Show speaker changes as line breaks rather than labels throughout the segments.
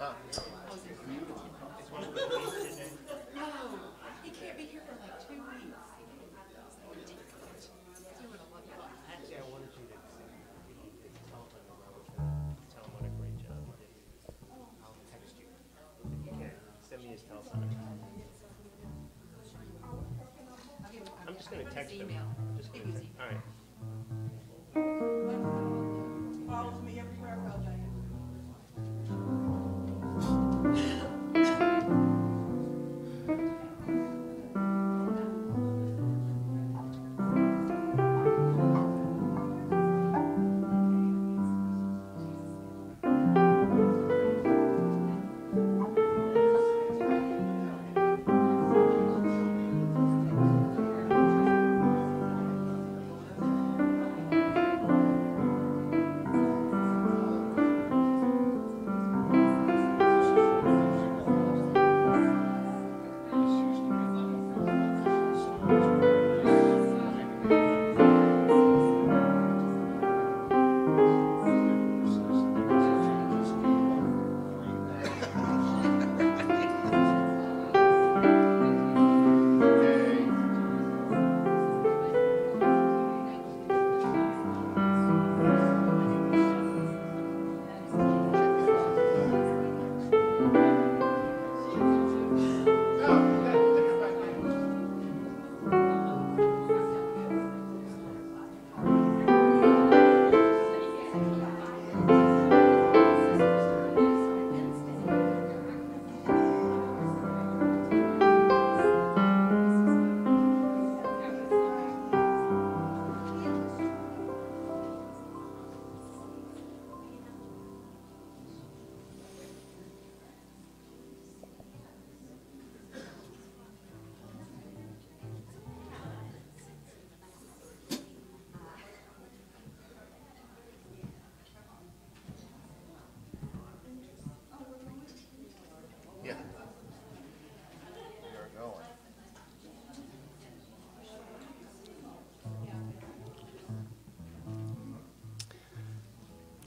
Ah.
He can't be here for like 2 weeks.
Actually, I wanted you to tell him what a great job he did. I'll text you. You can send me his telephone. I'm just going to text him. Just gonna text. All right.
Follows me everywhere I go, Diane.
Yeah. You're going.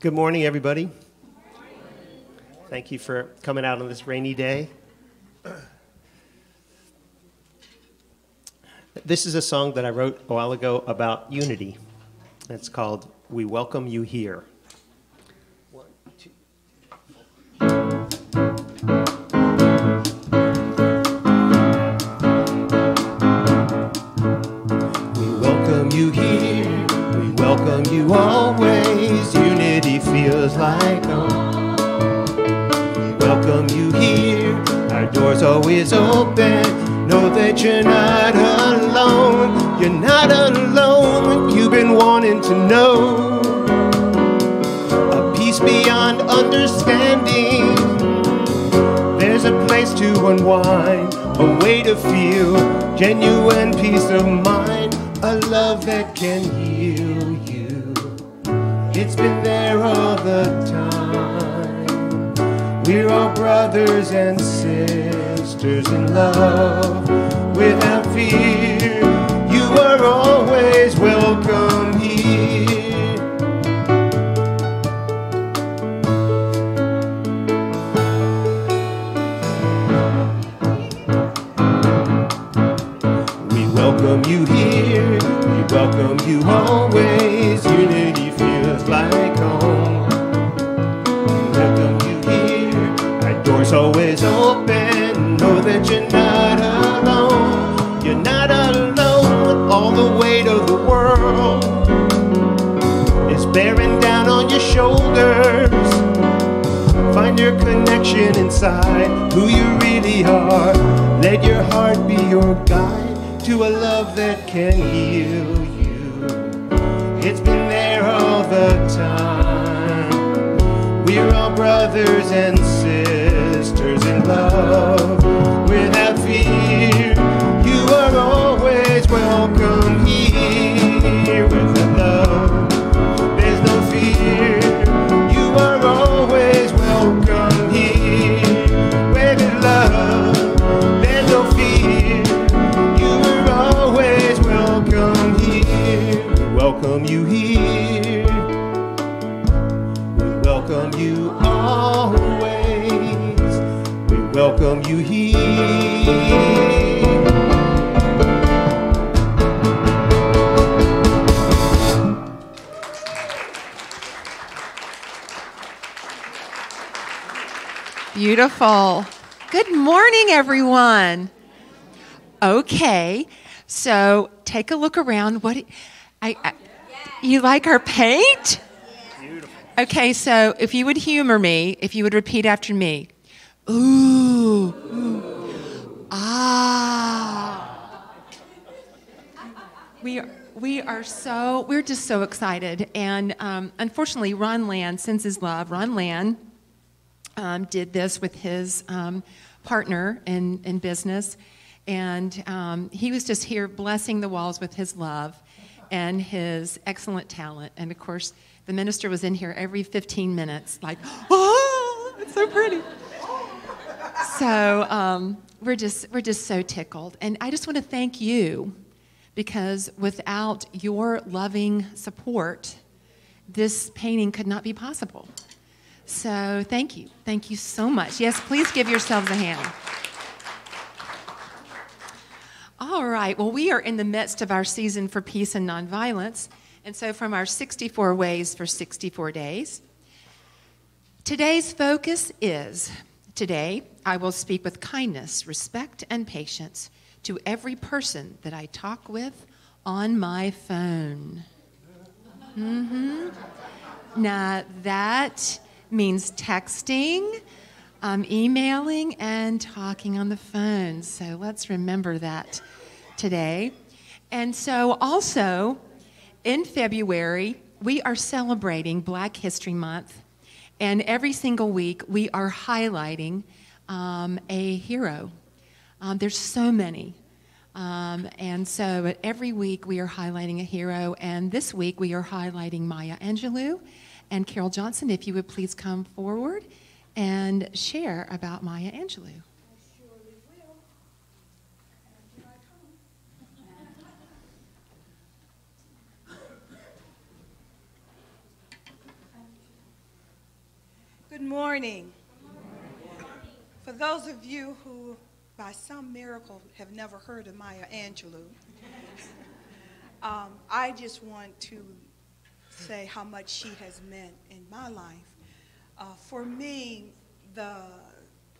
Good morning, everybody. Thank you for coming out on this rainy day. This is a song that I wrote a while ago about unity. It's called We Welcome You Here. 1, 2. We welcome you here. We welcome you always. Unity feels like home. We welcome you here. Our doors always open. Know that you're not alone. You're not alone. You've been wanting to know a peace beyond understanding. There's a place to unwind, a way to feel genuine peace of mind, a love that can heal you. It's been there all the time. We're all brothers and sisters in love without fear. You are always welcome here. We welcome you here. We welcome you always. Unity feels like home. We welcome you here. Our doors always open. Know that you're not alone. You're not alone. All the weight of the world is bearing down on your shoulders. Find your connection inside who you really are. Let your heart be your guide to a love that can heal you. It's been there all the time. We're all brothers and sisters in love without fear. You are always welcome here with the love. There's no fear. You are always welcome here with the love. There's no fear. You are always welcome here. We welcome you here. We welcome you always. welcome you here.
Beautiful. Good morning, everyone. Okay, so take a look around. You like our paint?
Beautiful.
Okay, so if you would humor me, if you would repeat after me. Ooh. Ooh. Ah. We're just so excited. And unfortunately, Ron Land, Sense is Love, Ron Land did this with his partner in business. And he was just here blessing the walls with his love and his excellent talent. And of course, the minister was in here every 15 minutes, like, oh, it's so pretty. So we're just so tickled. And I just want to thank you, because without your loving support, this painting could not be possible. So thank you. Thank you so much. Yes, please give yourselves a hand. All right. Well, we are in the midst of our season for peace and nonviolence. And so from our 64 ways for 64 days, today's focus is, today I will speak with kindness, respect, and patience to every person that I talk with on my phone. Now, that means texting, emailing, and talking on the phone. So let's remember that today. And so also, in February, we are celebrating Black History Month. And every single week, we are highlighting a hero. There's so many. And so every week, we are highlighting a hero. And this week, we are highlighting Maya Angelou. And Carol Johnson, if you would please come forward and share about Maya Angelou.
I surely will. And here I come. Good morning. For those of you who, by some miracle, have never heard of Maya Angelou, I just want to say how much she has meant in my life. For me, the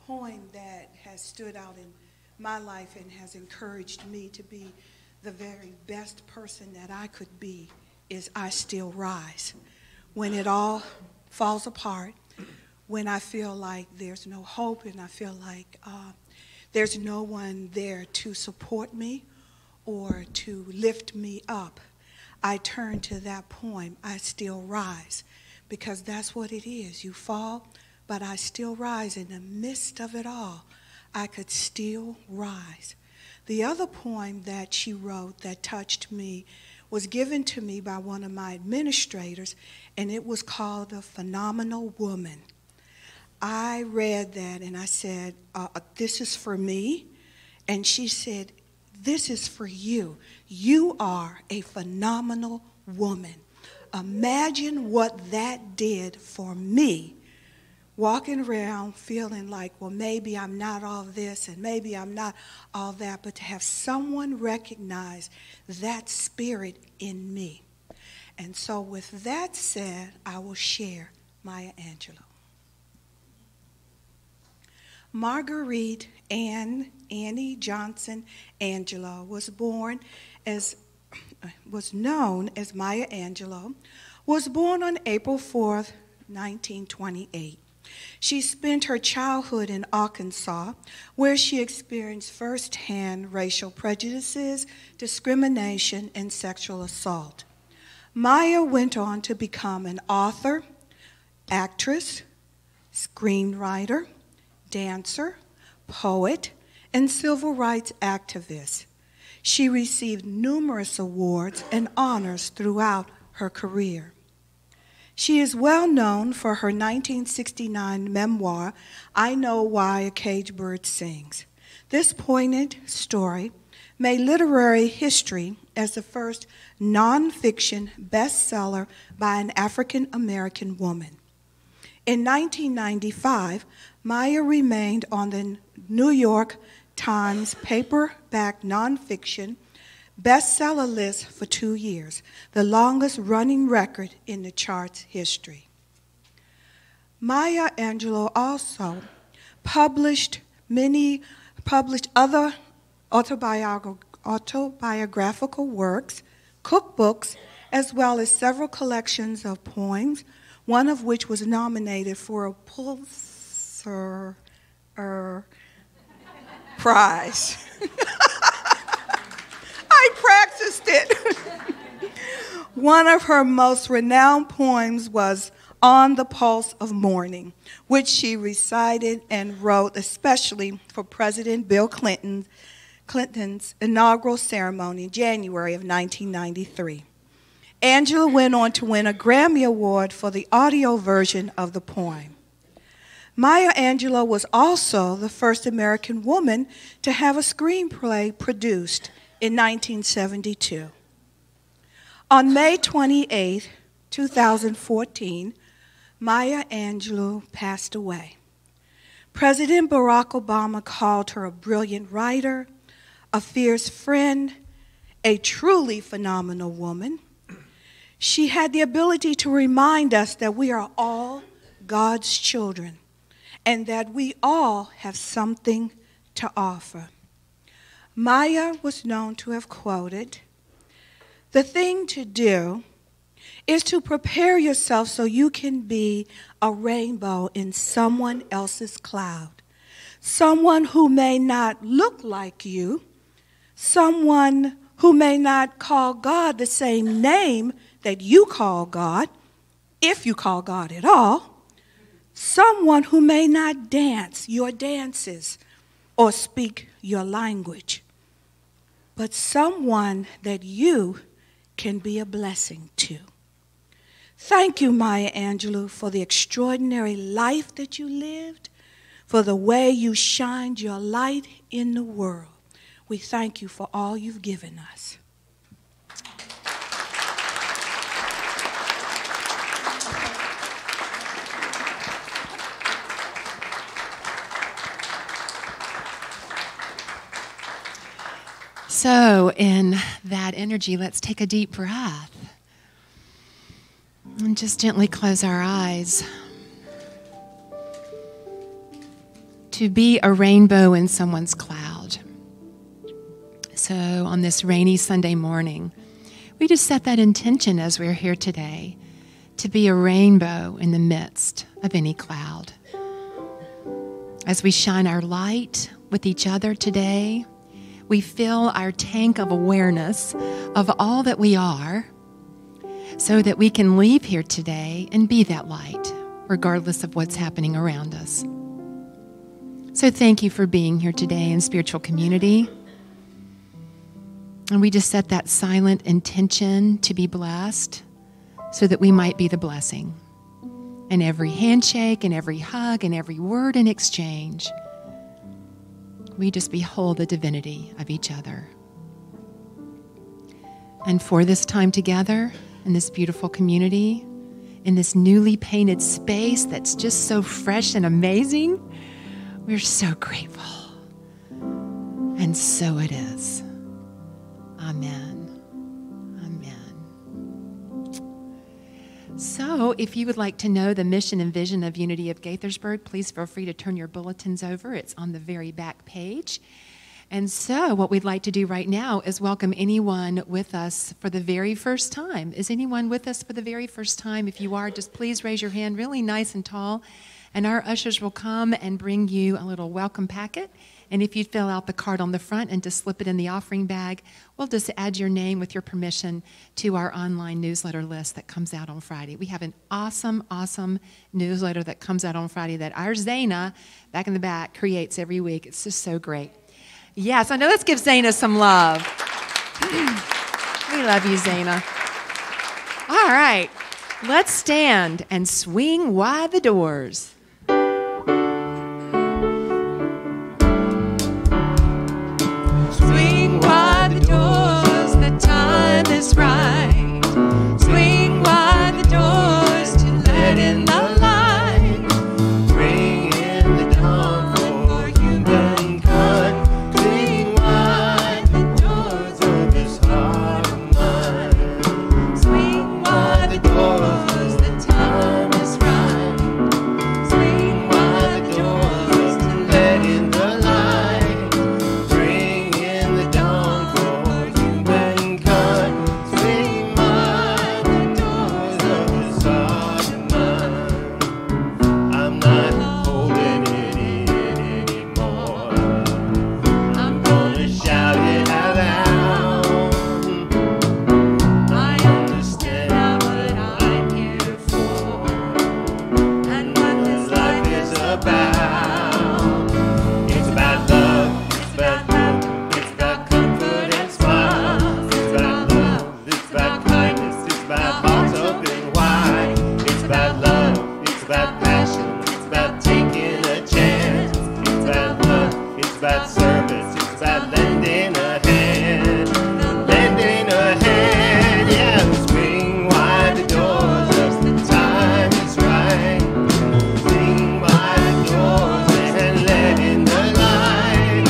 poem that has stood out in my life and has encouraged me to be the very best person that I could be is I Still Rise. When it all falls apart, when I feel like there's no hope and I feel like there's no one there to support me or to lift me up, I turn to that poem, I Still Rise, because that's what it is. You fall, but I still rise. In the midst of it all, I could still rise. The other poem that she wrote that touched me was given to me by one of my administrators, and it was called A Phenomenal Woman. I read that and I said, this is for me. And she said, this is for you. You are a phenomenal woman. Imagine what that did for me, walking around feeling like, well, maybe I'm not all this and maybe I'm not all that, but to have someone recognize that spirit in me. And so with that said, I will share Maya Angelou. Marguerite Annie Johnson Angelou was known as Maya Angelou, was born on April 4th, 1928. She spent her childhood in Arkansas, where she experienced firsthand racial prejudices, discrimination, and sexual assault. Maya went on to become an author, actress, screenwriter, dancer, poet, and civil rights activist. She received numerous awards and honors throughout her career. She is well known for her 1969 memoir, I Know Why a Caged Bird Sings. This poignant story made literary history as the first nonfiction bestseller by an African-American woman. In 1995, Maya remained on the New York Times paperback nonfiction bestseller list for 2 years, the longest running record in the chart's history. Maya Angelou also published other autobiographical works, cookbooks, as well as several collections of poems, one of which was nominated for a Pulitzer Prize. I practiced it. One of her most renowned poems was On the Pulse of Morning, which she recited and wrote especially for President Bill Clinton's inaugural ceremony in January of 1993. Angela went on to win a Grammy Award for the audio version of the poem. Maya Angelou was also the first American woman to have a screenplay produced in 1972. On May 28, 2014, Maya Angelou passed away. President Barack Obama called her a brilliant writer, a fierce friend, a truly phenomenal woman. She had the ability to remind us that we are all God's children and that we all have something to offer. Maya was known to have quoted, "The thing to do is to prepare yourself so you can be a rainbow in someone else's cloud, someone who may not look like you, someone who may not call God the same name that you call God, if you call God at all, someone who may not dance your dances or speak your language, but someone that you can be a blessing to." Thank you, Maya Angelou, for the extraordinary life that you lived, for the way you shined your light in the world. We thank you for all you've given us.
So, in that energy, let's take a deep breath and just gently close our eyes. To be a rainbow in someone's cloud. So, on this rainy Sunday morning, we just set that intention as we're here today to be a rainbow in the midst of any cloud. As we shine our light with each other today, we fill our tank of awareness of all that we are so that we can leave here today and be that light, regardless of what's happening around us. So thank you for being here today in spiritual community. And we just set that silent intention to be blessed so that we might be the blessing. In every handshake and every hug and every word in exchange, we just behold the divinity of each other. And for this time together, in this beautiful community, in this newly painted space that's just so fresh and amazing, we're so grateful. And so it is. Amen. Amen. So, if you would like to know the mission and vision of Unity of Gaithersburg, please feel free to turn your bulletins over. It's on the very back page. And so, what we'd like to do right now is welcome anyone with us for the very first time. Is anyone with us for the very first time? If you are, just please raise your hand really nice and tall, and our ushers will come and bring you a little welcome packet. And if you'd fill out the card on the front and just slip it in the offering bag, we'll just add your name with your permission to our online newsletter list that comes out on Friday. We have an awesome, awesome newsletter that comes out on Friday that our Zaina, back in the back, creates every week. It's just so great. Yes, I know. Let's give Zaina some love. We love you, Zaina. All right. Let's stand and swing wide the doors. Swing wide the doors, the time is right. Swing wide the doors to let in the light.
about service, it's about lending a hand. Lending a hand, yeah. Swing wide the doors as the time is right. Swing wide the doors and let in the light.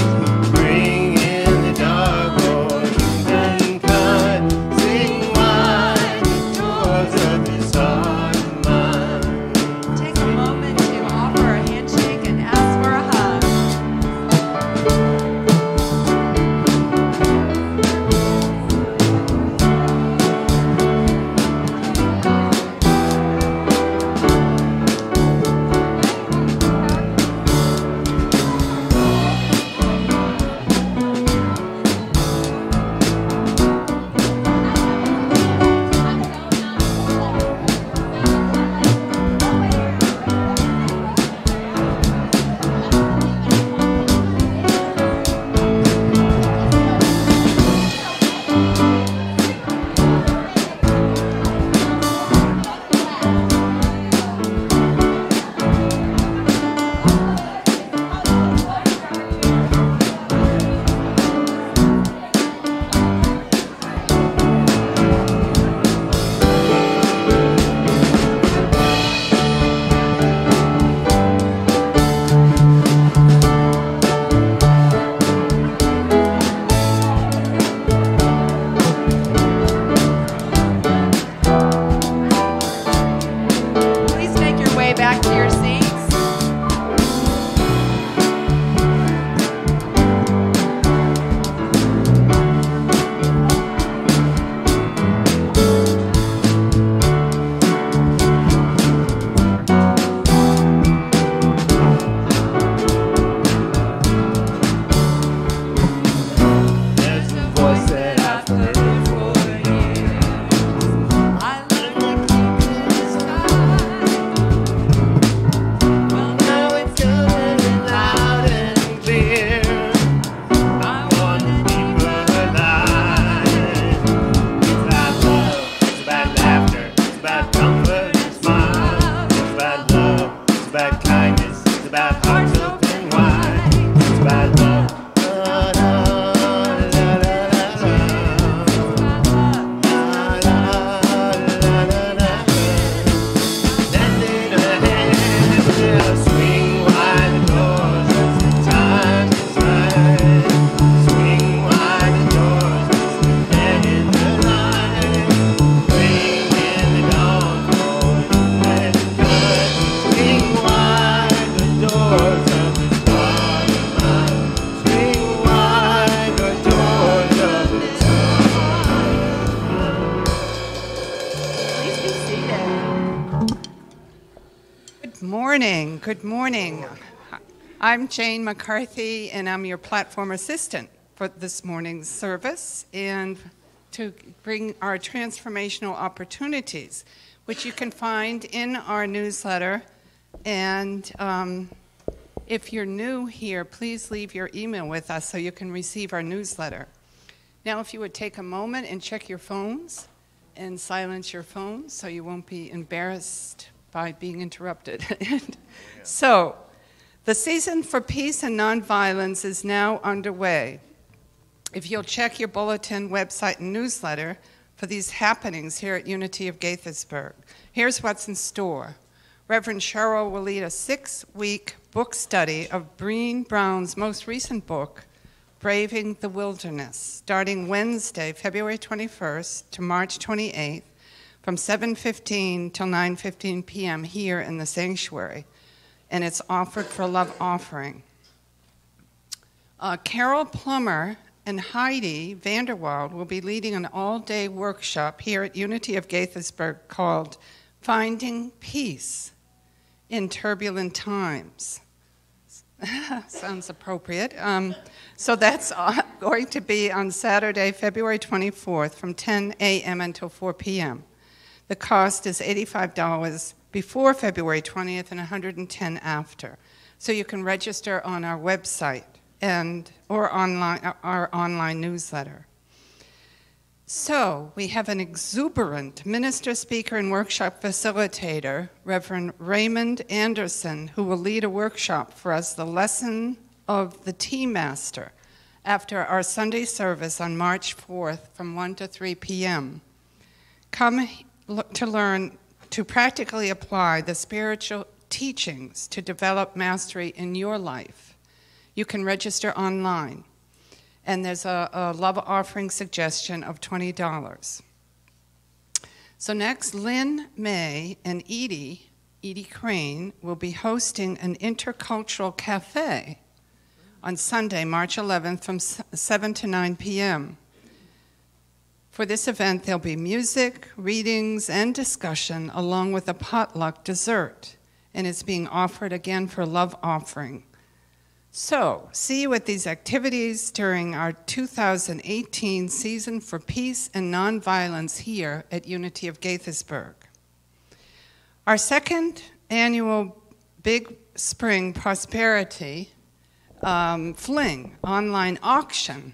Bring in the dark, or you can cut. Swing wide the doors of this heart of mine.
Take a moment to offer a handshake and ask for a hug. Please make your way back to your seats.
There's a voice that I've heard for years. I learned to keep it inside. Well, now it's coming loud and clear. I want to keep her alive. It's about love, it's about laughter, it's about comfort and smile. It's about love, it's about kindness, it's about hearts open wide. It's about love. Lending a hand, swing wide the doors as the time is right. Swing wide the doors as the men in the light. Bring in the dawn for you and good. Swing wide the doors of this heart of mine. Swing wide the doors of this
Please be seated.
Good morning. Good morning. I'm Jane McCarthy, and I'm your platform assistant for this morning's service and to bring our transformational opportunities, which you can find in our newsletter. And if you're new here, please leave your email with us so you can receive our newsletter. Now, if you would take a moment and check your phones and silence your phones so you won't be embarrassed by being interrupted. So, the season for peace and nonviolence is now underway. If you'll check your bulletin, website, and newsletter for these happenings here at Unity of Gaithersburg, here's what's in store. Reverend Cheryl will lead a 6-week book study of Breen Brown's most recent book, Braving the Wilderness, starting Wednesday, February 21st to March 28th, from 7:15 till 9:15 p.m. here in the sanctuary, and it's offered for love offering. Carol Plummer and Heidi Vanderwald will be leading an all-day workshop here at Unity of Gaithersburg called Finding Peace in Turbulent Times. Sounds appropriate. So that's going to be on Saturday, February 24th from 10 a.m. until 4 p.m. The cost is $85 before February 20th and $110 after. So you can register on our website or online, our online newsletter. So we have an exuberant minister, speaker, and workshop facilitator, Reverend Raymond Anderson, who will lead a workshop for us, The Lesson of the Tea Master after our Sunday service on March 4th from 1 to 3 p.m. Come to learn to practically apply the spiritual teachings to develop mastery in your life. You can register online, and there's a love offering suggestion of $20. So next, Lynn May and Edie Crane, will be hosting an intercultural cafe on Sunday, March 11th from 7 to 9 p.m. For this event, there'll be music, readings, and discussion, along with a potluck dessert, and it's being offered again for love offering. So, see you at these activities during our 2018 Season for Peace and Nonviolence here at Unity of Gaithersburg. Our second annual Big Spring Prosperity Fling online auction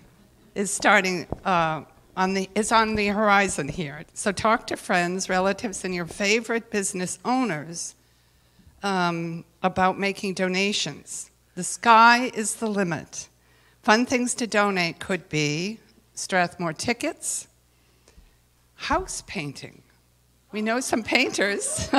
is starting is on the horizon here. So talk to friends, relatives, and your favorite business owners about making donations. The sky is the limit. Fun things to donate could be Strathmore tickets, house painting. We know some painters.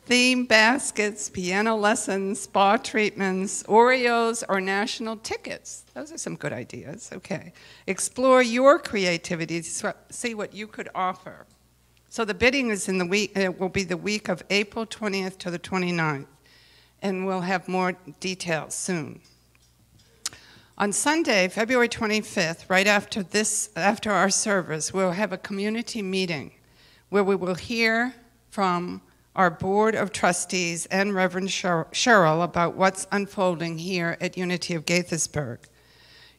Theme baskets, piano lessons, spa treatments, Oreos, or national tickets. Those are some good ideas. Okay. Explore your creativity to see what you could offer. So the bidding is in the week. It will be the week of April 20th to the 29th, and we'll have more details soon. On Sunday, February 25th, right after our service, we'll have a community meeting where we will hear from our Board of Trustees and Reverend Cheryl about what's unfolding here at Unity of Gaithersburg.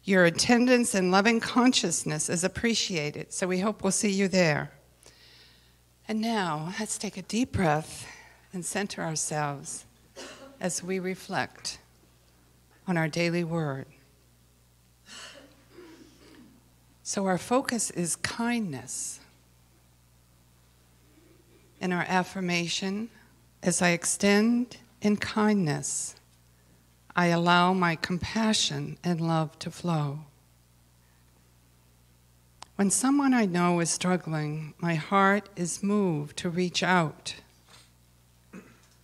Your attendance and loving consciousness is appreciated, so we hope we'll see you there. And now, let's take a deep breath and center ourselves as we reflect on our daily word. So our focus is kindness. In our affirmation, as I extend in kindness, I allow my compassion and love to flow. When someone I know is struggling, my heart is moved to reach out.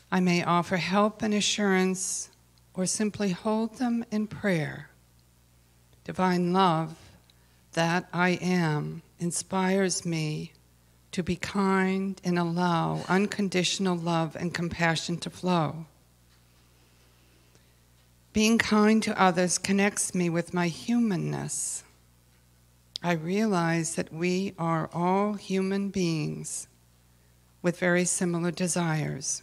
I may offer help and assurance or simply hold them in prayer. Divine love that I am inspires me to be kind and allow unconditional love and compassion to flow. Being kind to others connects me with my humanness. I realize that we are all human beings with very similar desires.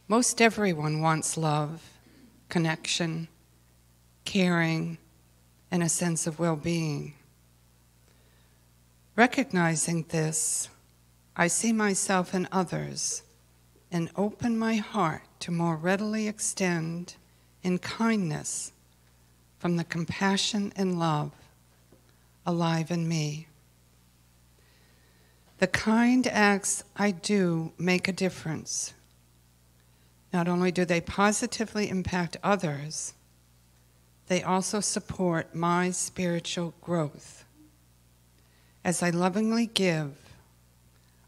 Most everyone wants love, connection, caring, and a sense of well-being. Recognizing this, I see myself and others and open my heart to more readily extend in kindness from the compassion and love alive in me. The kind acts I do make a difference. Not only do they positively impact others, they also support my spiritual growth. As I lovingly give,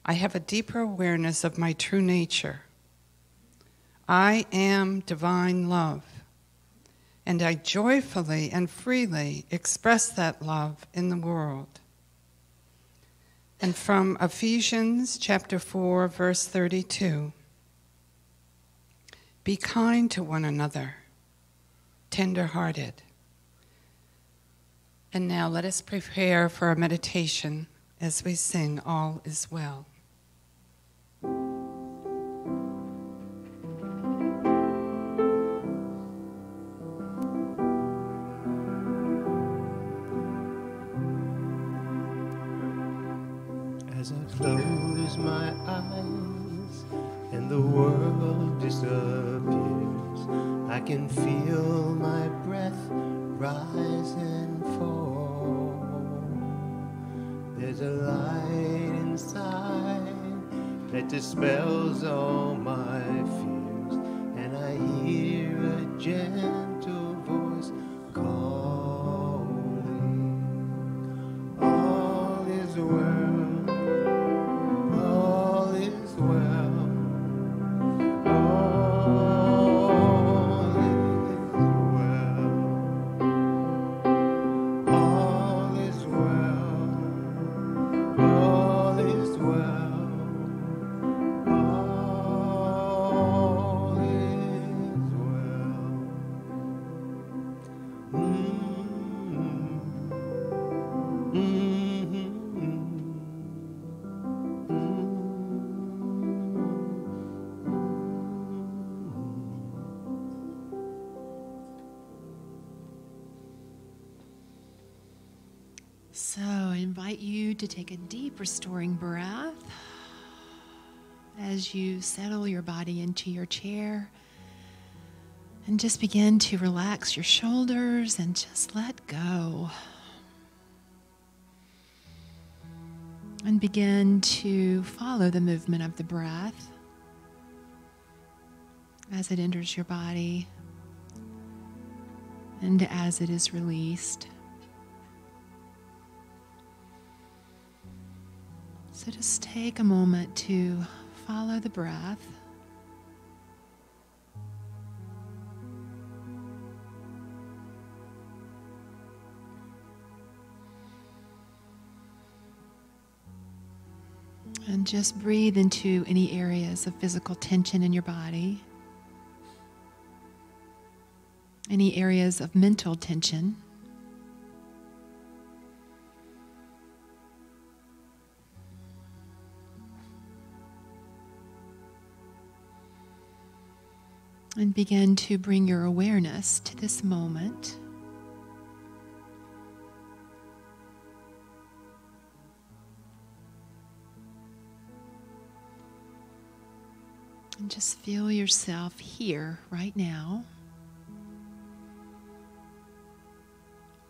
I have a deeper awareness of my true nature. I am divine love, and I joyfully and freely express that love in the world. And from Ephesians chapter 4, verse 32, be kind to one another, tender-hearted. And now let us prepare for our meditation as we sing All Is Well.
As I close my eyes and the world disappears, I can feel my breath rise and fall. There's a light inside that dispels all my fears, and I hear
So I invite you to take a deep restoring breath as you settle your body into your chair and just begin to relax your shoulders and just let go. And begin to follow the movement of the breath as it enters your body and as it is released. So just take a moment to follow the breath. And just breathe into any areas of physical tension in your body, any areas of mental tension. And begin to bring your awareness to this moment. And just feel yourself here right now,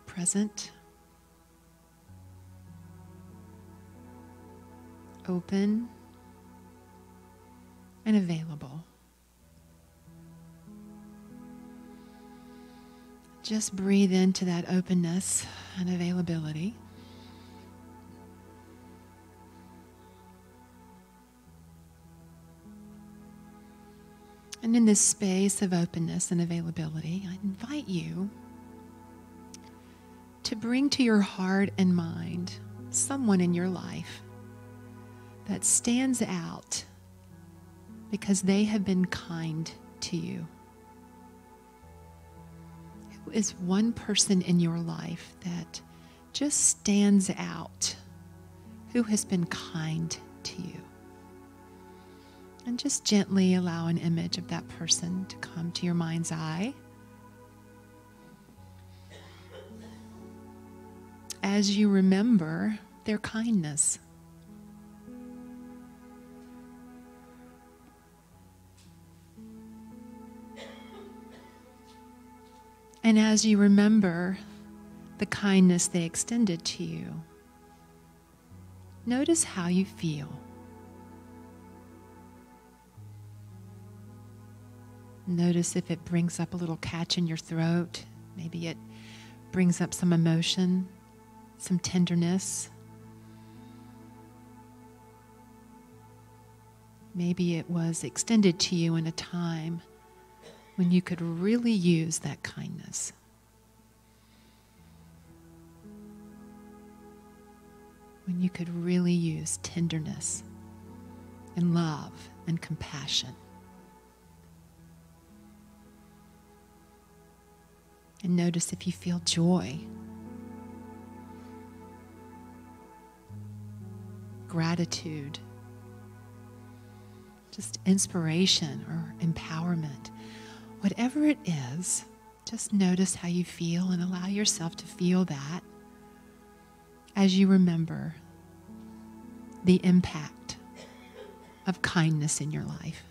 present, open, and available. Just breathe into that openness and availability. And in this space of openness and availability, I invite you to bring to your heart and mind someone in your life that stands out because they have been kind to you. Who is one person in your life that just stands out, who has been kind to you? And just gently allow an image of that person to come to your mind's eye. As you remember their kindness. And as you remember the kindness they extended to you, notice how you feel. Notice if it brings up a little catch in your throat. Maybe it brings up some emotion, some tenderness. Maybe it was extended to you in a time when you could really use that kindness. When you could really use tenderness and love and compassion. And notice if you feel joy, gratitude, just inspiration or empowerment. Whatever it is, just notice how you feel and allow yourself to feel that as you remember the impact of kindness in your life.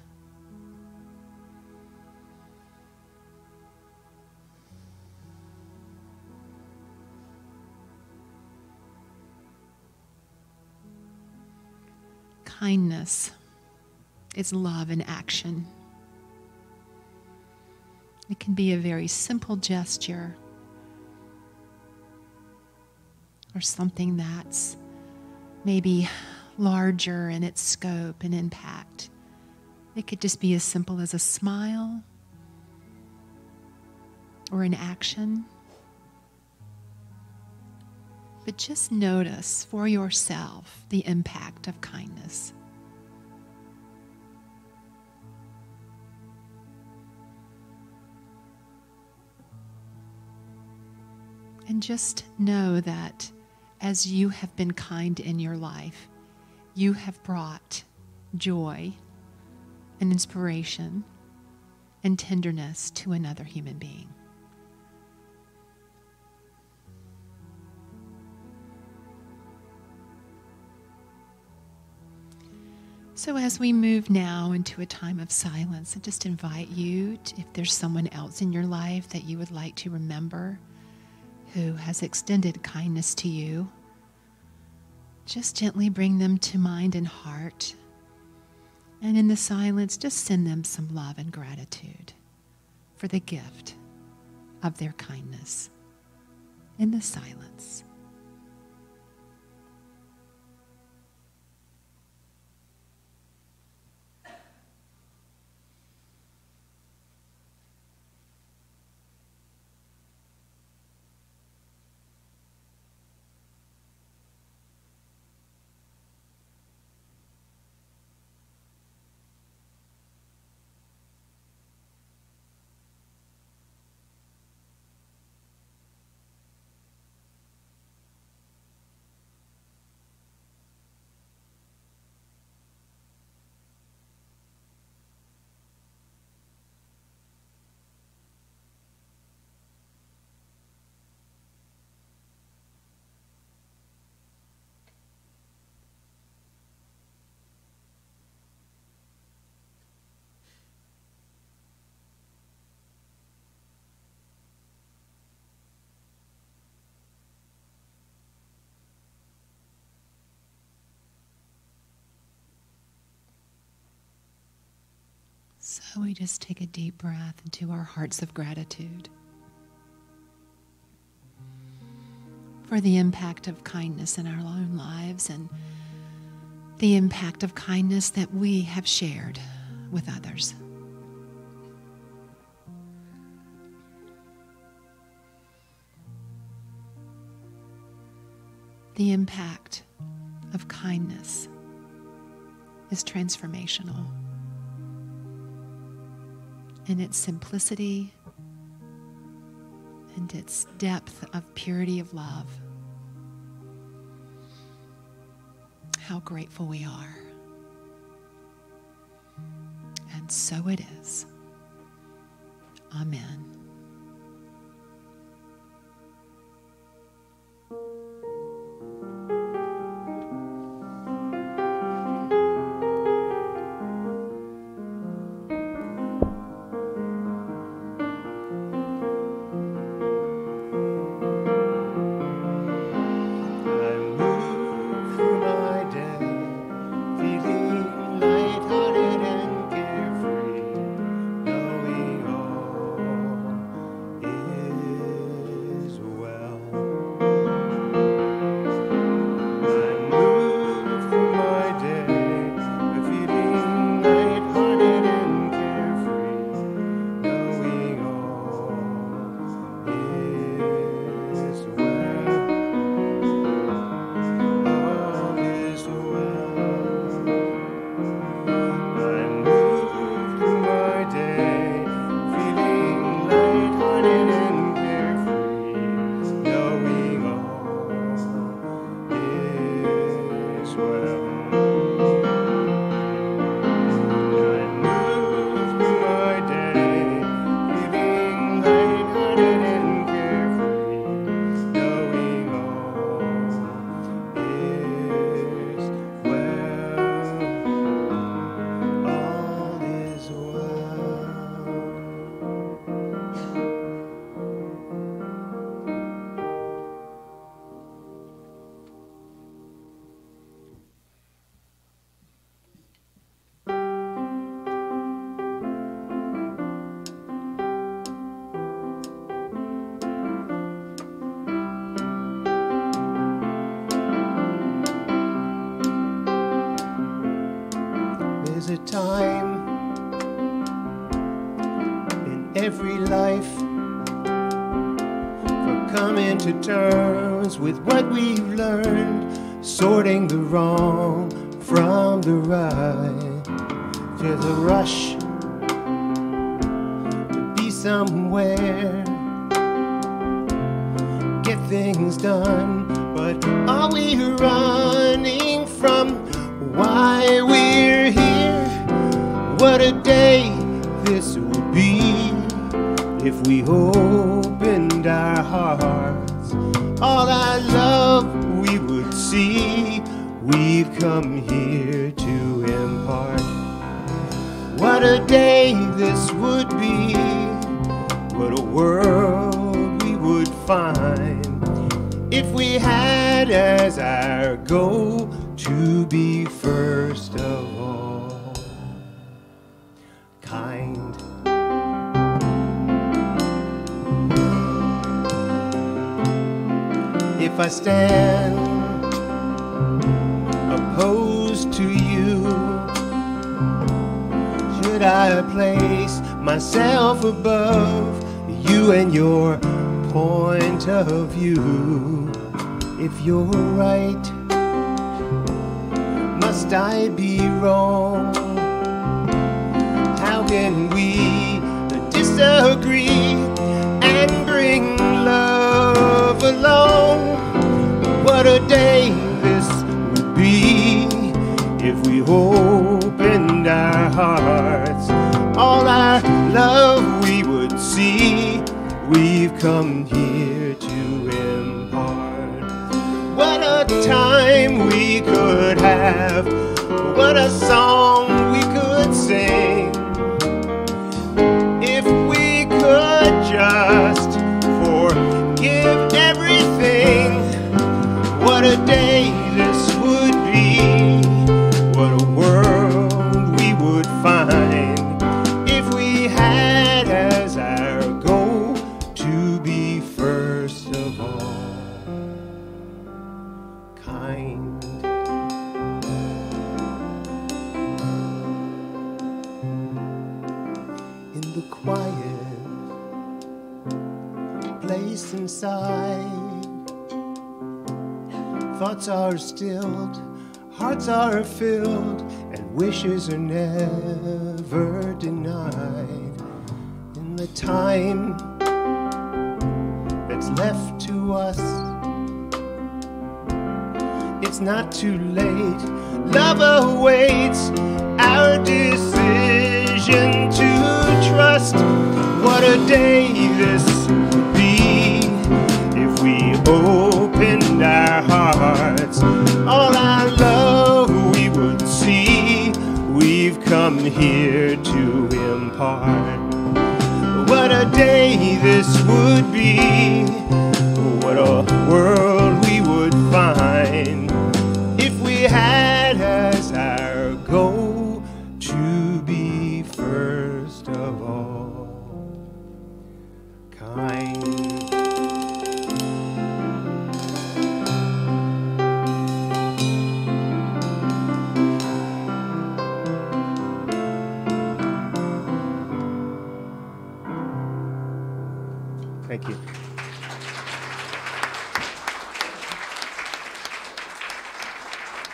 Kindness is love in action. It can be a very simple gesture or something that's maybe larger in its scope and impact. It could just be as simple as a smile or an action. But just notice for yourself the impact of kindness. And just know that as you have been kind in your life, you have brought joy and inspiration and tenderness to another human being. So as we move now into a time of silence, I just invite you, if there's someone else in your life that you would like to remember who has extended kindness to you, just gently bring them to mind and heart. And in the silence, just send them some love and gratitude for the gift of their kindness. In the silence. So we just take a deep breath into our hearts of gratitude for the impact of kindness in our own lives and the impact of kindness that we have shared with others. The impact of kindness is transformational in its simplicity and its depth of purity of love. How grateful we are. And so it is. Amen.
There's a time in every life for coming to terms with what we've learned, sorting the wrong from the right. There's a rush to be somewhere, get things done, but are we running from why we're here? What a day this would be if we opened our hearts. All our love we would see we've come here to impart. What a day this would be, what a world we would find if we had as our goal to be first of all kind. If I stand opposed to you, should I place myself above you and your point of view? If you're right, must I be wrong? How can we disagree and bring love along? What a day this would be if we opened our hearts. All our love we would see, we've come here to impart. What a time we could have, what a song we could sing, if we could just forgive everything. What a day this would be, what a world we would find if we had as our goal to be first of all kind. In the quiet place inside, thoughts are stilled, hearts are filled, and wishes are never denied. In the time that's left to us, it's not too late. Love awaits our decision to trust. What a day this would be if we opened our hearts. All our love we would see, we've come here to impart. What a day this would be, what a world we would find if we had as our goal to be first of all kind. Thank you.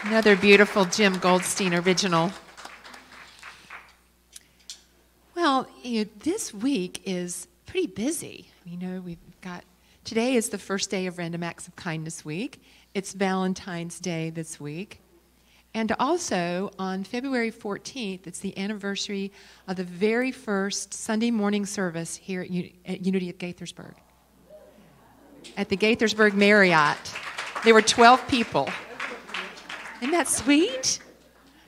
Another beautiful Jim Goldstein original. Well, this week is pretty busy. We've got, today is the first day of Random Acts of Kindness Week. It's Valentine's Day this week. And also, on February 14th, it's the anniversary of the very first Sunday morning service here at Unity of Gaithersburg. At the Gaithersburg Marriott. There were 12 people. Isn't that sweet?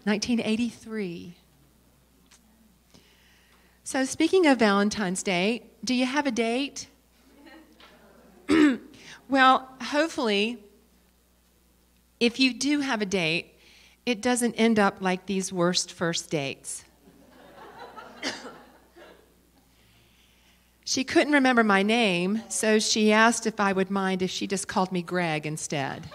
1983. So speaking of Valentine's Day, do you have a date? Well, hopefully, if you do have a date, it doesn't end up like these worst first dates. She couldn't remember my name, so she asked if I would mind if she just called me Greg instead.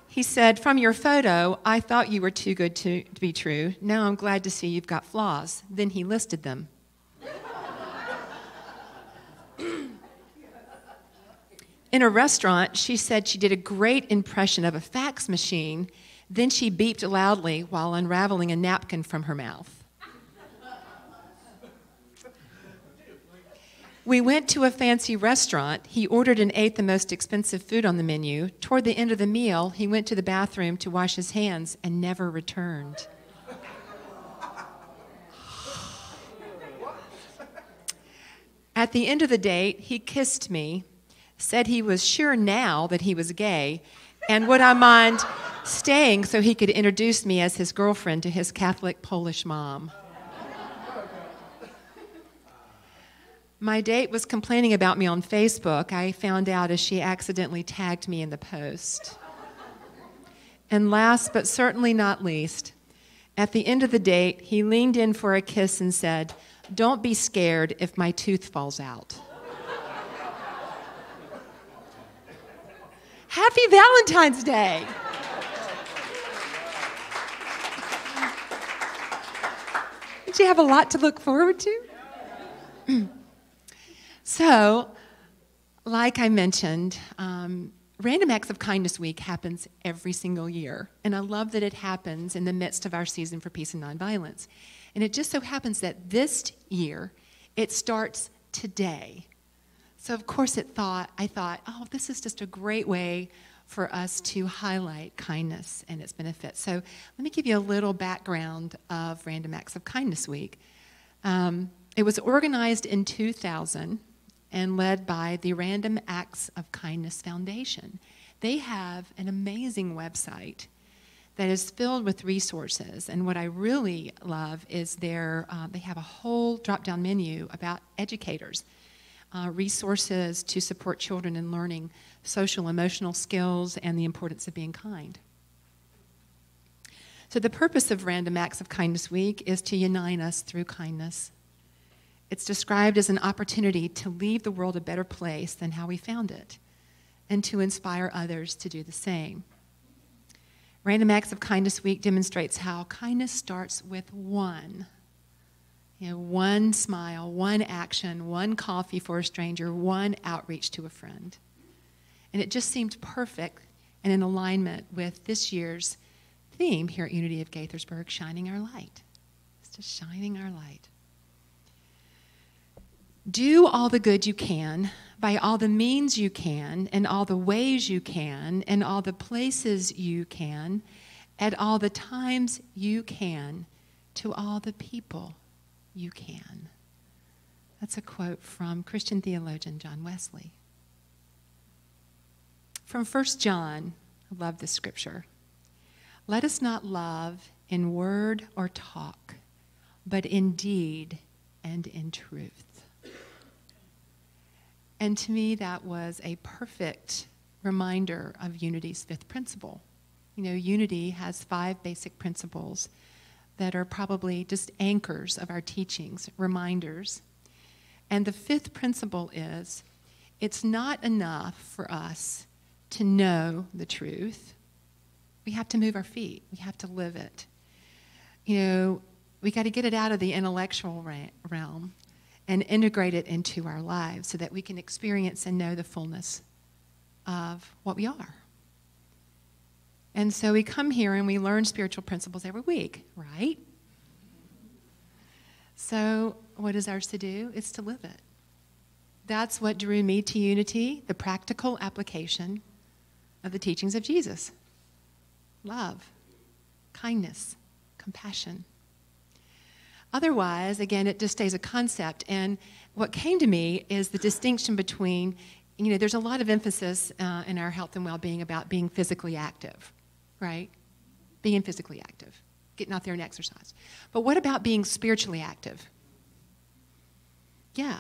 He said, "From your photo, I thought you were too good to be true. Now I'm glad to see you've got flaws." Then he listed them. In a restaurant, she said she did a great impression of a fax machine. Then she beeped loudly while unraveling a napkin from her mouth. We went to a fancy restaurant. He ordered and ate the most expensive food on the menu. Toward the end of the meal, he went to the bathroom to wash his hands and never returned. At the end of the date, he kissed me, said he was sure now that he was gay, and would I mind staying so he could introduce me as his girlfriend to his Catholic Polish mom. My date was complaining about me on Facebook. I found out as she accidentally tagged me in the post. And last but certainly not least, at the end of the date, he leaned in for a kiss and said, "Don't be scared if my tooth falls out." Happy Valentine's Day! Did you have a lot to look forward to? So, like I mentioned, Random Acts of Kindness Week happens every single year, and I love that it happens in the midst of our season for peace and nonviolence. And it just so happens that this year, it starts today. So of course I thought, oh, this is just a great way for us to highlight kindness and its benefits. So let me give you a little background of Random Acts of Kindness Week. It was organized in 2000 and led by the Random Acts of Kindness Foundation. They have an amazing website that is filled with resources, and what I really love is they have a whole drop-down menu about educators, resources to support children in learning social, emotional skills and the importance of being kind. So the purpose of Random Acts of Kindness Week is to unite us through kindness. It's described as an opportunity to leave the world a better place than how we found it, and to inspire others to do the same. Random Acts of Kindness Week demonstrates how kindness starts with one smile, one action, one coffee for a stranger, one outreach to a friend. And it just seemed perfect and in alignment with this year's theme here at Unity of Gaithersburg, shining our light. It's just shining our light. Do all the good you can, by all the means you can, and all the ways you can, and all the places you can, at all the times you can, to all the people you can. That's a quote from Christian theologian John Wesley. From 1 John, I love this scripture. Let us not love in word or talk, but in deed and in truth. And to me, that was a perfect reminder of Unity's fifth principle. You know, Unity has 5 basic principles that are probably just anchors of our teachings, reminders. And the 5th principle is, it's not enough for us to know the truth. We have to move our feet. We have to live it. You know, we got to get it out of the intellectual realm and integrate it into our lives so that we can experience and know the fullness of what we are. And so we come here and we learn spiritual principles every week, right? So what is ours to do? It's to live it. That's what drew me to Unity, the practical application of the teachings of Jesus. Love, kindness, compassion. Otherwise, again, it just stays a concept. And what came to me is the distinction between, you know, there's a lot of emphasis in our health and well-being about being physically active, right? Being physically active, getting out there and exercise. But what about being spiritually active? Yeah.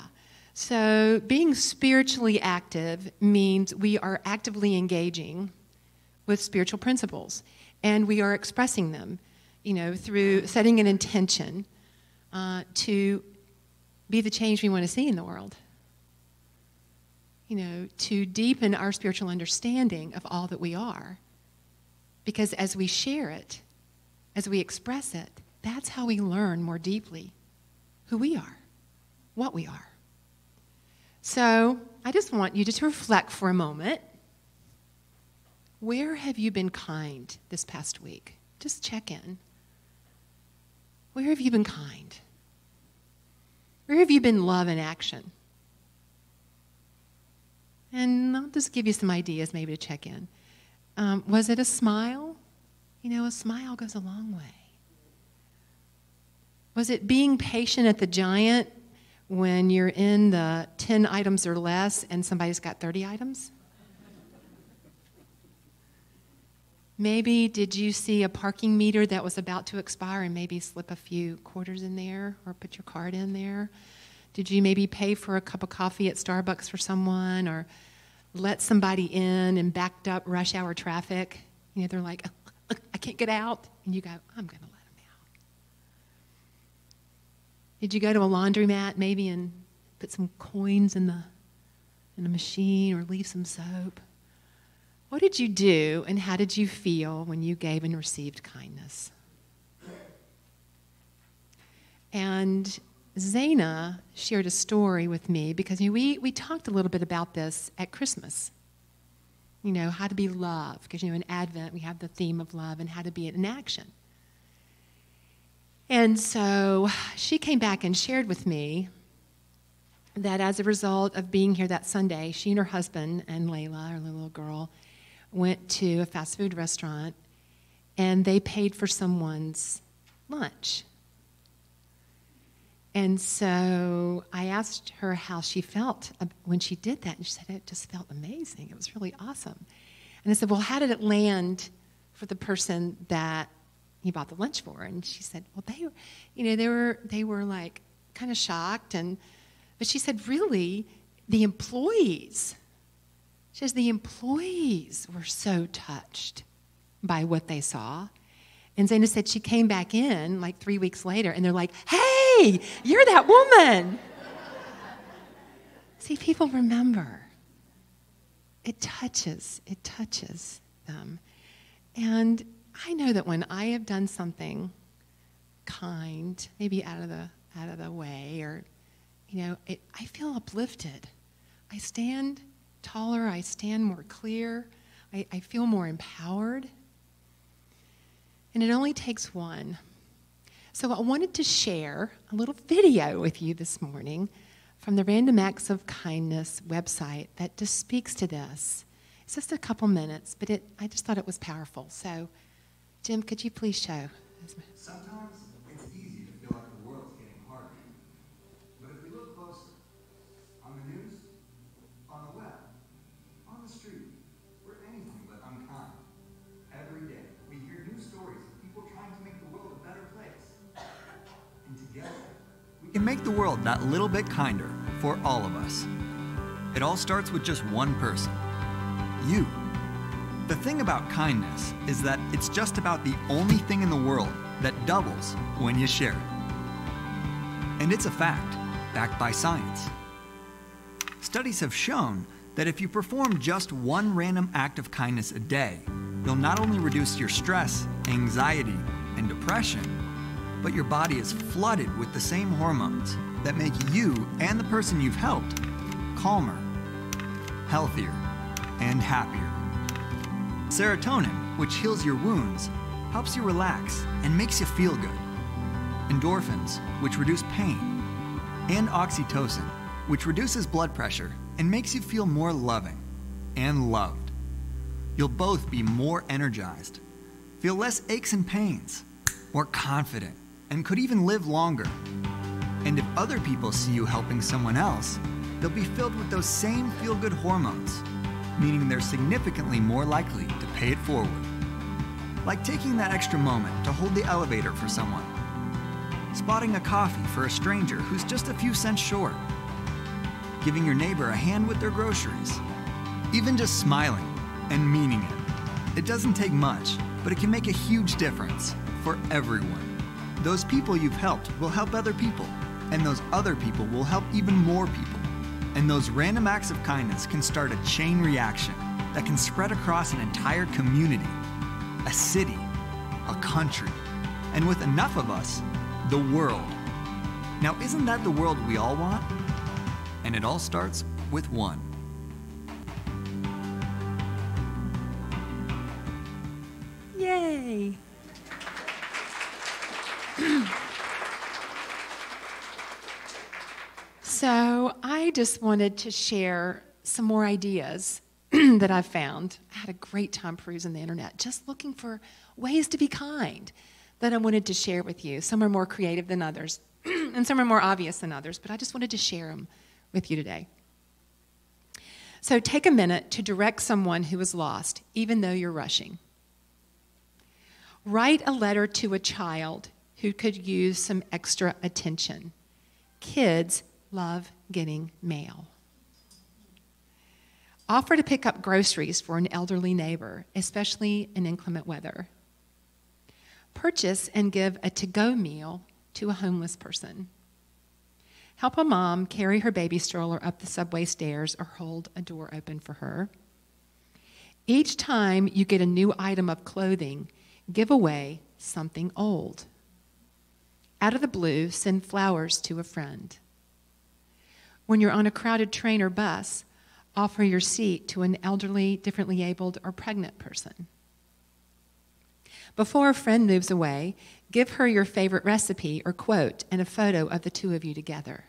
So being spiritually active means we are actively engaging with spiritual principles, and we are expressing them, you know, through setting an intention to be the change we want to see in the world. You know, to deepen our spiritual understanding of all that we are. Because as we share it, as we express it, that's how we learn more deeply who we are, what we are. So I just want you to reflect for a moment. Where have you been kind this past week? Just check in. Where have you been kind? Where have you been love in action? And I'll just give you some ideas maybe to check in. Was it a smile? You know, a smile goes a long way. Was it being patient at the giant when you're in the 10 items or less and somebody's got 30 items? Maybe did you see a parking meter that was about to expire and maybe slip a few quarters in there or put your card in there? Did you maybe pay for a cup of coffee at Starbucks for someone or let somebody in and backed up rush hour traffic? You know, they're like, I can't get out. And you go, I'm going to let them out. Did you go to a laundromat maybe and put some coins in a machine or leave some soap? What did you do and how did you feel when you gave and received kindness? And Zaina shared a story with me because we talked a little bit about this at Christmas. You know, how to be love, because in Advent we have the theme of love and how to be it in action. And so she came back and shared with me that as a result of being here that Sunday, she and her husband and Layla, her little girl, went to a fast food restaurant and they paid for someone's lunch. And so I asked her how she felt when she did that, and she said it just felt amazing. It was really awesome. And I said, well, how did it land for the person that you bought the lunch for? And she said, well, they were like kind of shocked, but she said, really, the employees. She says the employees were so touched by what they saw. And Zaina said she came back in like 3 weeks later, and they're like, hey, you're that woman. See, people remember. It touches them. And I know that when I have done something kind, maybe out of the way, or, I feel uplifted. I stand taller, I stand more clear, I feel more empowered. And it only takes one. So I wanted to share a little video with you this morning from the Random Acts of Kindness website that just speaks to this. It's just a couple minutes, but I just thought it was powerful. So, Jim, could you please show?
Sometimes it's easy to feel like the world's getting harder. But if we look closer, on the news, on the web, on the street, we're anything but unkind. Every day, we hear new stories of people trying to make the world a better place. And together, we can make the world that little bit kinder for all of us. It all starts with just one person. You. The thing about kindness is that it's just about the only thing in the world that doubles when you share it. And it's a fact, backed by science. Studies have shown that if you perform just one random act of kindness a day, you'll not only reduce your stress, anxiety, and depression, but your body is flooded with the same hormones that make you and the person you've helped calmer, healthier, and happier. Serotonin, which heals your wounds, helps you relax and makes you feel good. Endorphins, which reduce pain. And oxytocin, which reduces blood pressure and makes you feel more loving and loved. You'll both be more energized, feel less aches and pains, more confident, and could even live longer. And if other people see you helping someone else, they'll be filled with those same feel-good hormones, meaning they're significantly more likely to pay it forward. Like taking that extra moment to hold the elevator for someone, spotting a coffee for a stranger who's just a few cents short, giving your neighbor a hand with their groceries, even just smiling and meaning it. It doesn't take much, but it can make a huge difference for everyone. Those people you've helped will help other people, and those other people will help even more people. And those random acts of kindness can start a chain reaction that can spread across an entire community, a city, a country, and with enough of us, the world. Now, isn't that the world we all want? And it all starts with one.
Yay! So I just wanted to share some more ideas that I've found. I had a great time perusing the internet, just looking for ways to be kind that I wanted to share with you. Some are more creative than others. and some are more obvious than others, but I just wanted to share them with you today. So take a minute to direct someone who is lost, even though you're rushing. Write a letter to a child who could use some extra attention. Kids love getting mail. Offer to pick up groceries for an elderly neighbor, especially in inclement weather. Purchase and give a to-go meal to a homeless person. Help a mom carry her baby stroller up the subway stairs or hold a door open for her. Each time you get a new item of clothing, give away something old. Out of the blue, send flowers to a friend. When you're on a crowded train or bus, offer your seat to an elderly, differently abled, or pregnant person. Before a friend moves away, give her your favorite recipe or quote and a photo of the two of you together.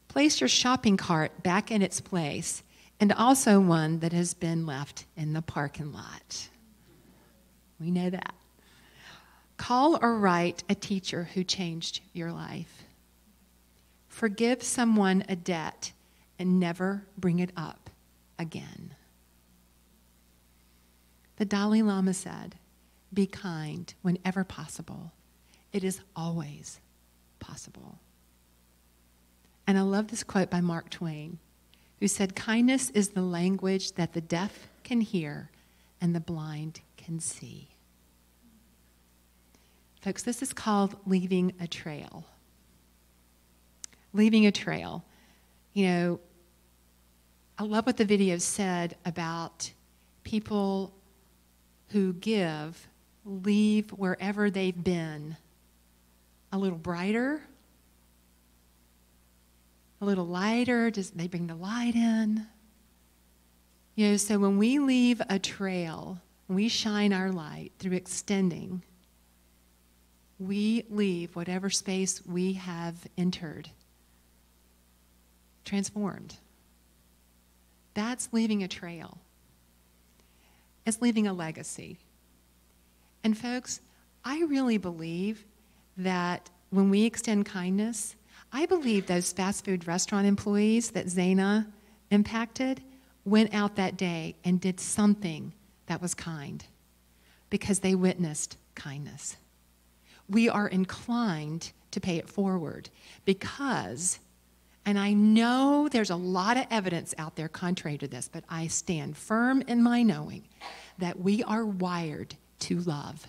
Place your shopping cart back in its place, and also one that has been left in the parking lot. We know that. Call or write a teacher who changed your life. Forgive someone a debt and never bring it up again. The Dalai Lama said, "Be kind whenever possible. It is always possible." And I love this quote by Mark Twain, who said, "Kindness is the language that the deaf can hear and the blind can see." Folks, this is called leaving a trail. Leaving a trail. You know, I love what the video said about people who give, leave wherever they've been a little brighter, a little lighter. They bring the light in. You know, so when we leave a trail, we shine our light through extending. We leave whatever space we have entered transformed. That's leaving a trail. It's leaving a legacy. And folks, I really believe that when we extend kindness, I believe those fast food restaurant employees that Zaina impacted went out that day and did something that was kind because they witnessed kindness. We are inclined to pay it forward because, and I know there's a lot of evidence out there contrary to this, but I stand firm in my knowing that we are wired to love.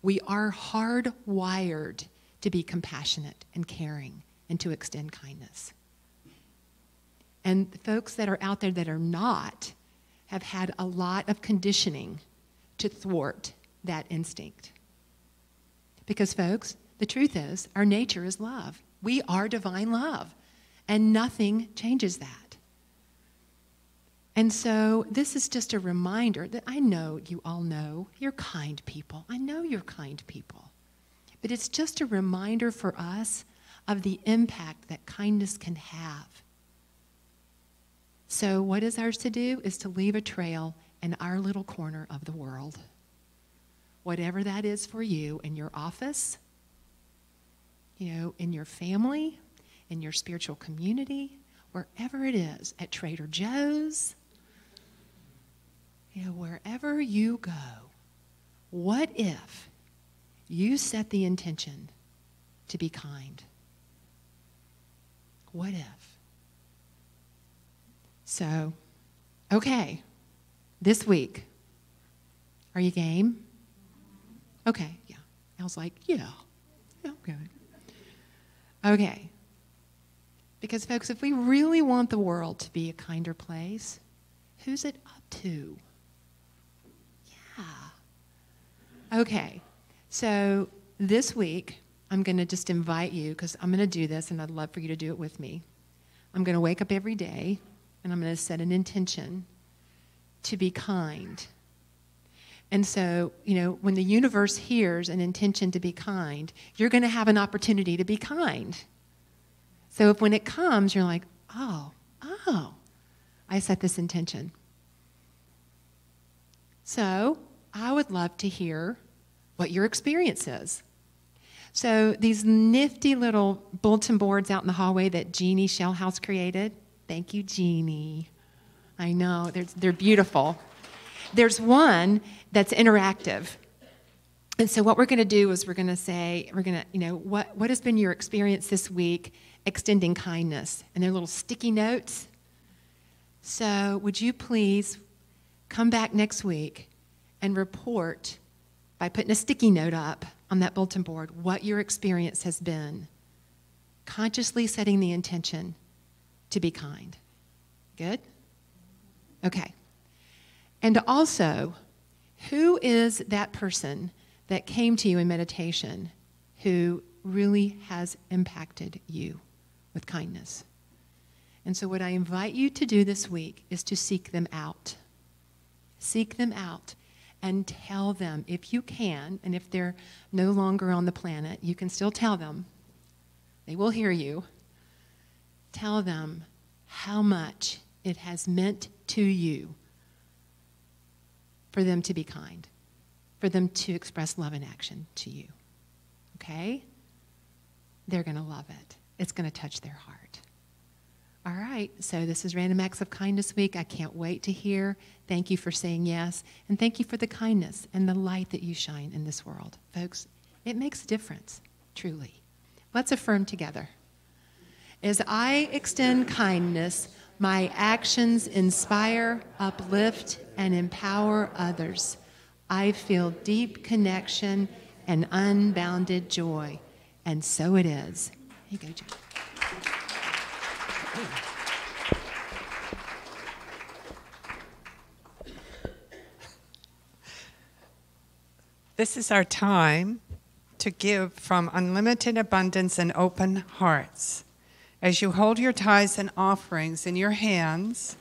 We are hardwired to be compassionate and caring and to extend kindness. And the folks that are out there that are not have had a lot of conditioning to thwart that instinct. Because, folks, the truth is, our nature is love. We are divine love, and nothing changes that. And so this is just a reminder that I know you all know you're kind people. I know you're kind people. But it's just a reminder for us of the impact that kindness can have. So what is ours to do is to leave a trail in our little corner of the world. Whatever that is for you in your office, you know, in your family, in your spiritual community, wherever it is, at Trader Joe's, you know, wherever you go, what if you set the intention to be kind? What if? So, okay, this week, are you game? Okay, yeah. I was like, yeah, okay. Okay. Because, folks, if we really want the world to be a kinder place, who's it up to? Yeah. Okay. So this week, I'm going to just invite you, because I'm going to do this, and I'd love for you to do it with me. I'm going to wake up every day, and I'm going to set an intention to be kind. And so, you know, when the universe hears an intention to be kind, you're going to have an opportunity to be kind. So if when it comes, you're like, oh, I set this intention. So I would love to hear what your experience is. So these nifty little bulletin boards out in the hallway that Jeannie Shellhouse created, thank you, Jeannie. I know, they're beautiful. There's one that's interactive. And so what we're going to do is what has been your experience this week extending kindness? And they're little sticky notes. So would you please come back next week and report by putting a sticky note up on that bulletin board what your experience has been, consciously setting the intention to be kind. Good? Okay. And also, who is that person that came to you in meditation who really has impacted you with kindness? And so what I invite you to do this week is to seek them out. Seek them out and tell them, if you can, and if they're no longer on the planet, you can still tell them. They will hear you. Tell them how much it has meant to you for them to be kind, for them to express love in action to you. Okay? They're going to love it. It's going to touch their heart. All right, so this is Random Acts of Kindness Week. I can't wait to hear. Thank you for saying yes, and thank you for the kindness and the light that you shine in this world. Folks, it makes a difference, truly. Let's affirm together. As I extend kindness, my actions inspire, uplift, and empower others. I feel deep connection and unbounded joy, and so it is. Here you go, John.
This is our time to give from unlimited abundance and open hearts. As you hold your tithes and offerings in your hands,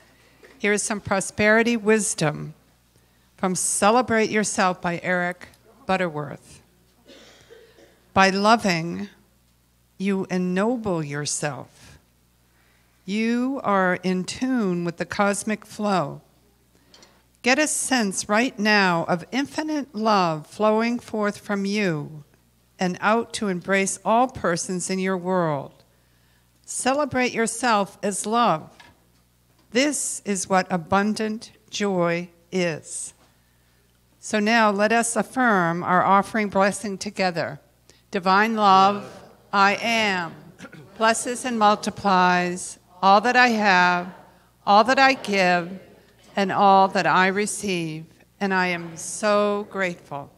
here is some prosperity wisdom from Celebrate Yourself by Eric Butterworth. By loving, you ennoble yourself. You are in tune with the cosmic flow. Get a sense right now of infinite love flowing forth from you and out to embrace all persons in your world. Celebrate yourself as love. This is what abundant joy is. So now let us affirm our offering blessing together. Divine love, I am, blesses and multiplies all that I have, all that I give, and all that I receive, and I am so grateful.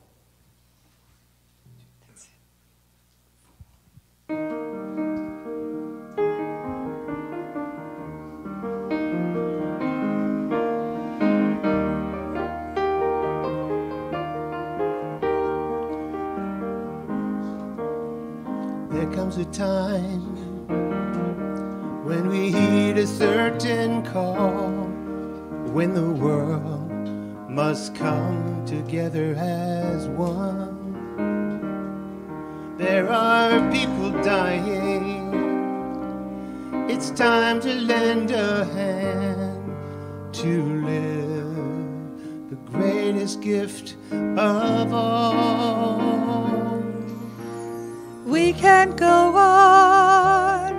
There comes a time when we heed a certain call, when the world must come together as one. There are people dying. It's time to lend a hand to live the greatest gift of all.
We can't go on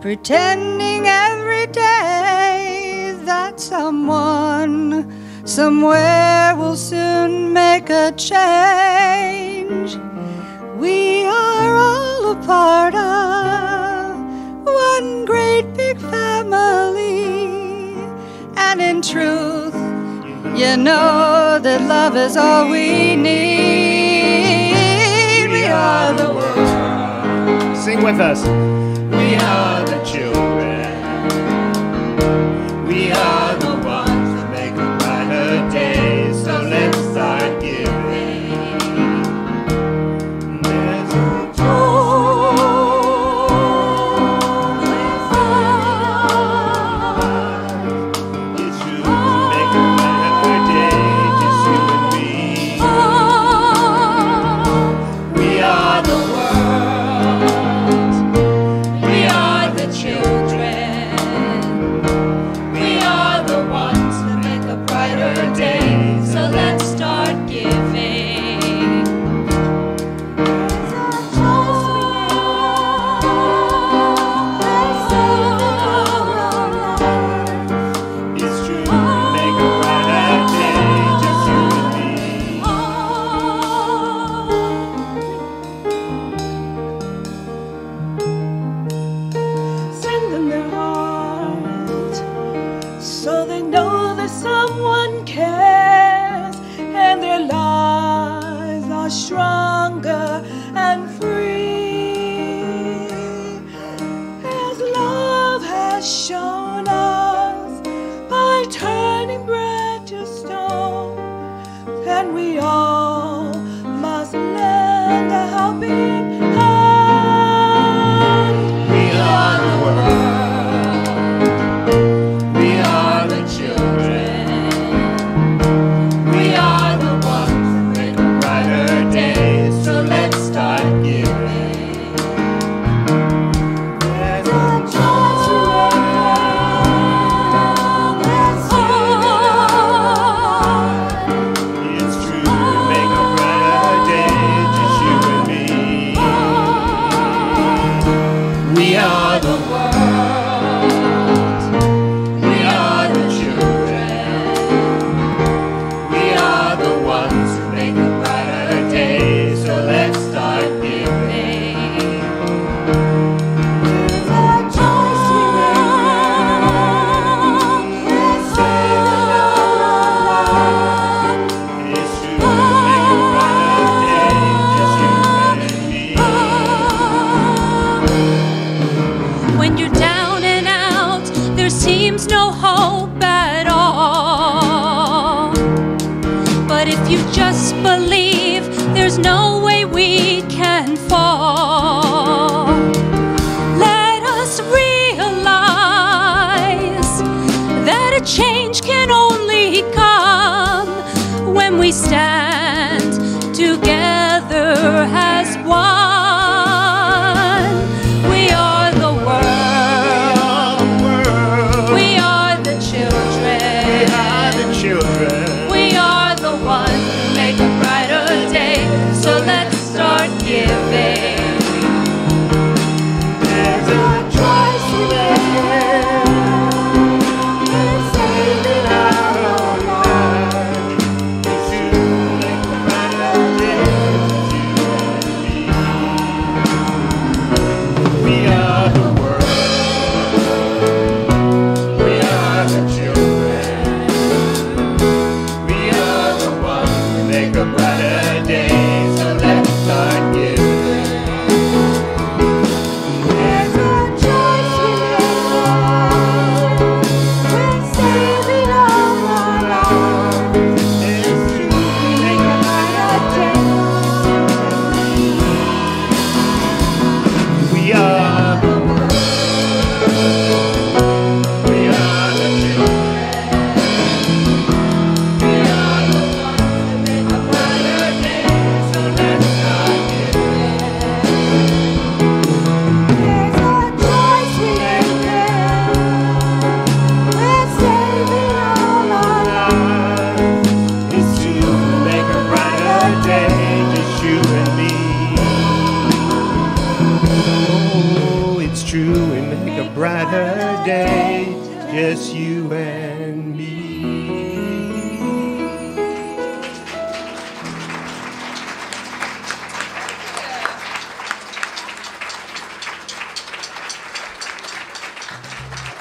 pretending every day that someone somewhere will soon make a change. We are all a part of one great big family, and in truth, you know that love is all we need. We are the world.
Sing with us. We are the children. We are the ones that make a brighter day. So let's start giving. There's a it's true to make a brighter day, just you and me. We are the world. We are the children.
seems no hope at all. But if you just believe, there's no way we can fall. Let us realize that a change can only come when we stand together as one. We are the world. We are the children. We are the one who make a brighter day. So let's start giving.
There's a choice we make. We're saving our own lives. To make a brighter day. We are the world. We are the children. We are the ones who make a brighter day. So let's start giving. There's a choice we make. We're saving all our lives. It's to make a brighter day. We are the world. We are the children. We are the ones who make a brighter day. So let's start giving. There's a choice we make. We're saving all our lives. It's to make a brighter day, just you and me. Oh, it's true, and make a brighter day, just you and me.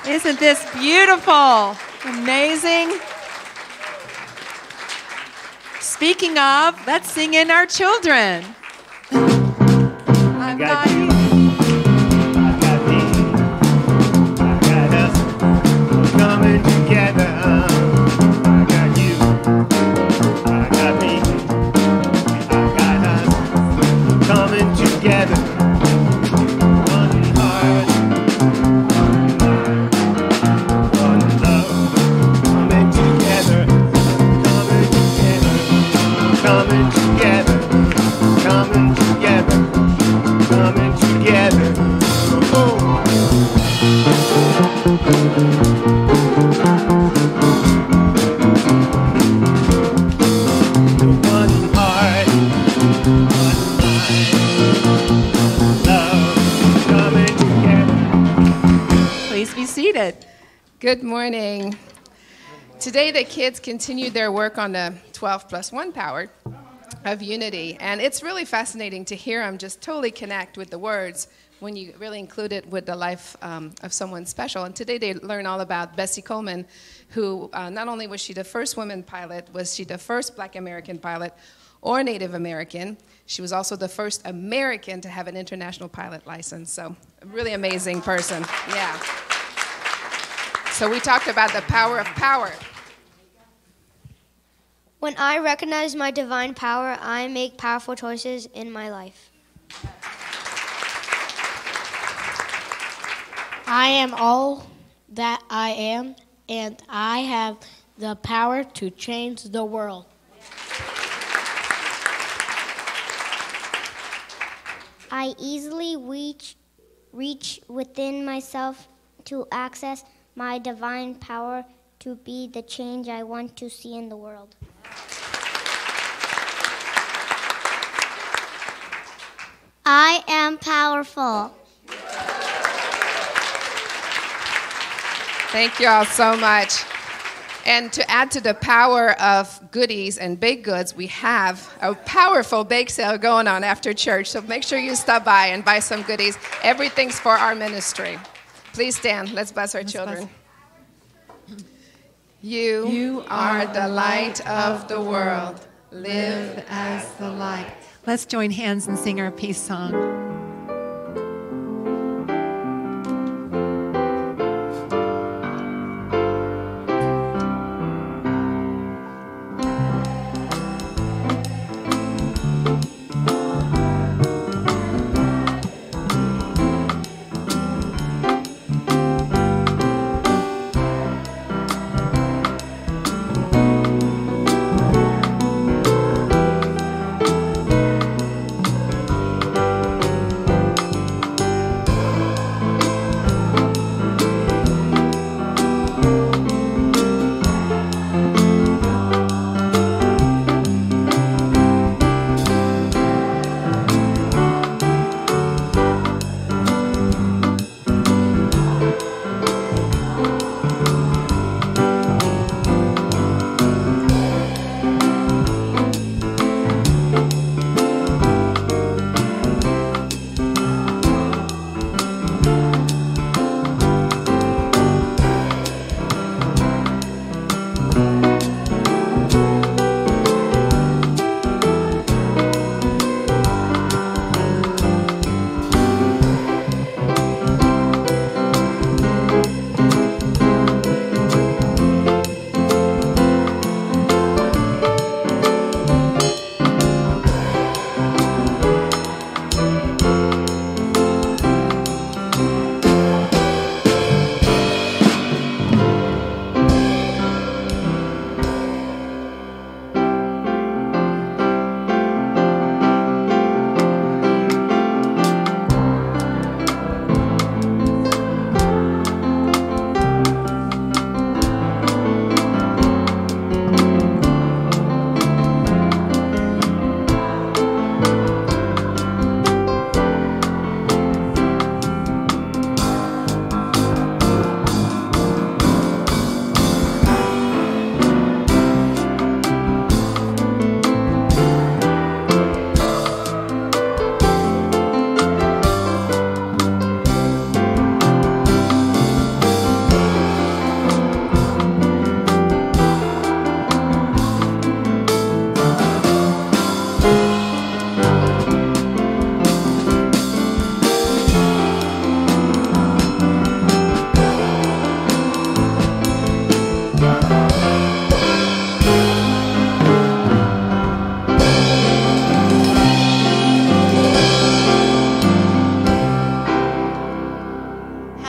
Isn't this beautiful? Amazing. Speaking of, let's sing in our children. I've got you.
I got me. I got us coming together. I got you. I got me. I got us coming together. One heart, one mind, one love. Coming together. Coming together. Coming together. Coming together. Coming together. Oh. One heart, one mind, love, coming together.
Please be seated.
Good morning. Today the kids continued their work on the 12+1 power of Unity, and it's really fascinating to hear them just totally connect with the words when you really include it with the life of someone special. And today they learn all about Bessie Coleman, who not only was she the first woman pilot, was she the first Black American pilot or Native American, she was also the first American to have an international pilot license. So a really amazing person, yeah. So we talked about the power of power.
When I recognize my divine power, I make powerful choices in my life.
I am all that I am, and I have the power to change the world.
I easily reach within myself to access my divine power to be the change I want to see in the world. I am powerful.
Thank you all so much. And to add to the power of goodies and baked goods, we have a powerful bake sale going on after church. So make sure you stop by and buy some goodies. Everything's for our ministry. Please stand. Let's bless our children. You are the light of the world. Live
as the light. Let's join hands and sing our peace song.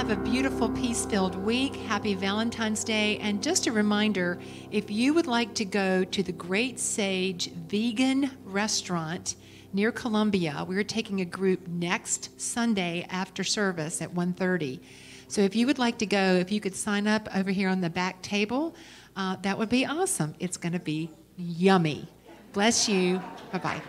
have a beautiful, peace-filled week. Happy Valentine's Day. And just a reminder, if you would like to go to the Great Sage Vegan Restaurant near Columbia, we're taking a group next Sunday after service at 1:30. So if you would like to go, if you could sign up over here on the back table, that would be awesome. It's going to be yummy. Bless you. Bye-bye.